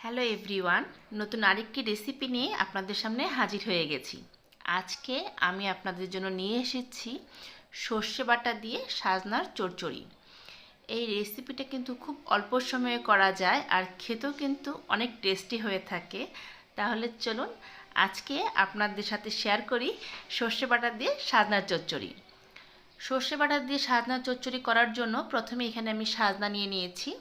Hello everyone, নতুন আরেকটি recipe নিয়ে আপনাদের সামনে হাজির হয়ে গেছি। আজকে আমি আপনাদের জন্য নিয়ে এসেছি সর্ষে বাটা দিয়ে সাজনার চচ্চড়ি। এই রেসিপিটা কিন্তু খুব অল্প সময়ে করা যায় আর খেতেও কিন্তু অনেক টেস্টি হয়ে থাকে। তাহলে চলুন আজকে আপনাদের সাথে শেয়ার করি সর্ষে বাটা দিয়ে সাজনার চচ্চড়ি। সর্ষে বাটা দিয়ে সাজনার চচ্চড়ি করার জন্য প্রথমে এখানে আমি সাজনা নিয়ে নিয়েছি।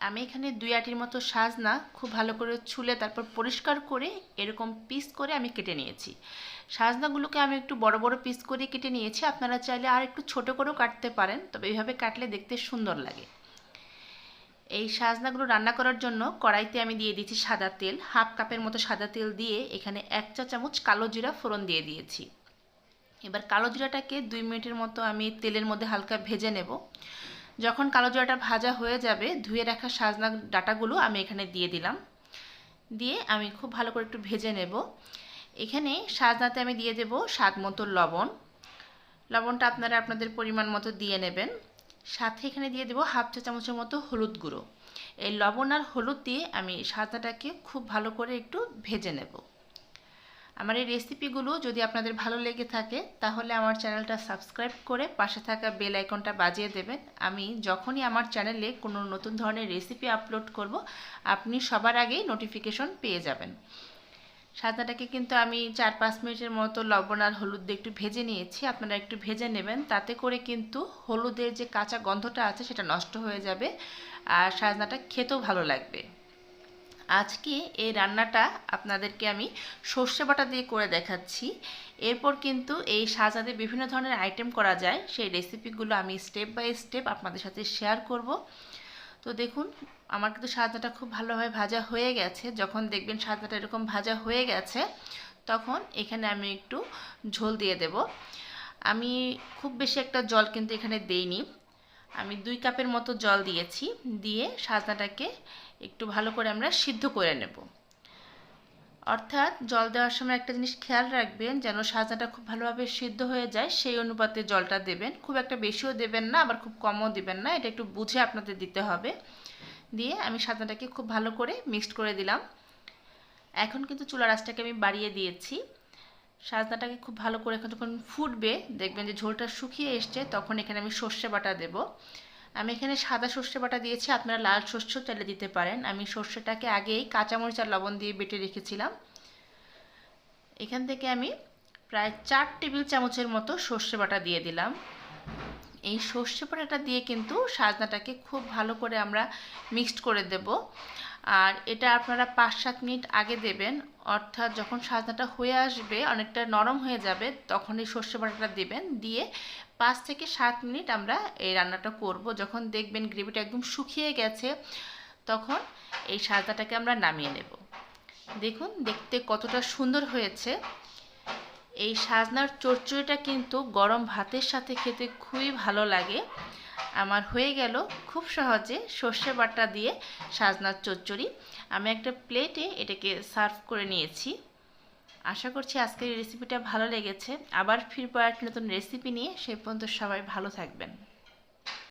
আমি এখানে 2 আটির মতো সাজনা খুব ভালো করে ছুলে তারপর পরিষ্কার করে এরকম পিস করে আমি কেটে নিয়েছি। সাজনাগুলোকে আমি একটু বড় বড় পিস করে কেটে নিয়েছি। আপনারা চাইলে আর একটু ছোট করেও কাটতে পারেন, তবে এইভাবে কাটলে দেখতে সুন্দর লাগে। এই সাজনাগুলো রান্না করার জন্য কড়াইতে আমি দিয়ে দিয়েছি সাদা তেল। হাফ কাপের মতো সাদা তেল দিয়ে এখানে 1 চা চামচ কালো জিরা ফোড়ন দিয়ে দিয়েছি। এবার কালো জিরাটাকে 2 মিনিটের মতো আমি তেলের মধ্যে হালকা ভেজে নেব। যখন কালো জিরাটা ভাজা হয়ে যাবে, ধুয়ে রাখা সাজনা ডাঁটাগুলো আমি এখানে দিয়ে দিলাম। দিয়ে আমি খুব ভালো করে একটু ভেজে নেব। এখানে সাজনাতে আমি দিয়ে দেব স্বাদ মতো লবণ। লবণটা আপনারা আপনাদের পরিমাণ মতো দিয়ে নেবেন। সাথে এখানে দিয়ে দেব হাফ চা চামচের মতো হলুদ গুঁড়ো। এই লবণ আর হলুদ দিয়ে আমি সাজনাটাকে খুব ভালো করে একটু ভেজে নেব। আমার এই রেসিপিগুলো যদি আপনাদের ভালো লেগে থাকে তাহলে আমার চ্যানেলটা সাবস্ক্রাইব করে পাশে থাকা বেল আইকনটা বাজিয়ে দেবেন। আমি যখনই আমার চ্যানেলে কোনো নতুন ধরনের রেসিপি আপলোড করব, আপনি সবার আগেই নোটিফিকেশন পেয়ে যাবেন। সাজনাটাকে কিন্তু আমি 4-5 মিনিটের মতো লবণ আর হলুদ দিয়ে একটু ভেজে নিয়েছি। আপনারা একটু ভেজে নেবেন, তাতে করে কিন্তু হলুদের যে কাঁচা গন্ধটা আছে সেটা নষ্ট হয়ে যাবে আর সাজনাটা খেতেও ভালো লাগবে। আজকে এই রান্নাটা আপনাদেরকে আমি সর্ষে বাটা দিয়ে করে দেখাচ্ছি। এরপর কিন্তু এই সাজাতে বিভিন্ন ধরনের আইটেম করা যায়, সেই রেসিপিগুলো আমি স্টেপ বাই স্টেপ আপনাদের সাথে শেয়ার করব। তো দেখুন, আমার কিন্তু সাজাটা খুব ভালোভাবে ভাজা হয়ে গেছে। যখন দেখবেন সাজাটা এরকম ভাজা হয়ে গেছে, তখন এখানে আমি একটু ঝোল দিয়ে দেব। আমি খুব বেশি একটা জল কিন্তু এখানে দেইনি। আমি 2 কাপের মতো জল দিয়েছি। দিয়ে সাজনাটাকে একটু ভালো করে আমরা সিদ্ধ করে নেব। অর্থাৎ জল দেওয়ার সময় একটা জিনিস খেয়াল রাখবেন, যেন সাজনাটা খুব ভালোভাবে সিদ্ধ হয়ে যায়, সেই অনুপাতে জলটা দেবেন। খুব একটা বেশিও দেবেন না, আবার খুব কমও দেবেন না, এটা একটু বুঝে আপনাদের দিতে হবে। দিয়ে আমি সাজনাটাকে খুব ভালো করে মিক্সড করে দিলাম। এখন কিন্তু চুলার আঁচটাকে আমি বাড়িয়ে দিয়েছি। সাজনাটাকে খুব ভালো করে এখন যখন ফুটবে, দেখবেন যে ঝোলটা শুকিয়ে এসছে, তখন এখানে আমি সর্ষে বাটা দেব। আমি এখানে সাদা সর্ষে বাটা দিয়েছি, আপনারা লাল সর্ষেও চাইলে দিতে পারেন। আমি সর্ষেটাকে আগেই কাঁচামরিচ আর লবণ দিয়ে বেটে রেখেছিলাম। এখান থেকে আমি প্রায় 4 টেবিল চামচের মতো সর্ষে বাটা দিয়ে দিলাম। এই সর্ষে বাটাটা দিয়ে কিন্তু সাজনাটাকে খুব ভালো করে আমরা মিক্সড করে দেব। আর এটা আপনারা 5-7 মিনিট আগে দেবেন, অর্থাৎ যখন সাজনাটা হয়ে আসবে, অনেকটা নরম হয়ে যাবে, তখন এই সর্ষে বাটাটা দেবেন। দিয়ে 5 থেকে 7 মিনিট আমরা এই রান্নাটা করব। যখন দেখবেন গ্রেভিটা একদম শুকিয়ে গেছে, তখন এই সাজনাটাকে আমরা নামিয়ে নেব। দেখুন দেখতে কতটা সুন্দর হয়েছে। এই সাজনার চচ্চড়িটা কিন্তু গরম ভাতের সাথে খেতে খুবই ভালো লাগে। আমার হয়ে গেল খুব সহজে সর্ষে বাটা দিয়ে সাজনার চচ্চড়ি। আমি একটা প্লেটে এটাকে সার্ভ করে নিয়েছি। আশা করছি আজকের এই রেসিপিটা ভালো লেগেছে। আবার ফিরবো একটা নতুন রেসিপি নিয়ে। সেই পর্যন্ত সবাই ভালো থাকবেন।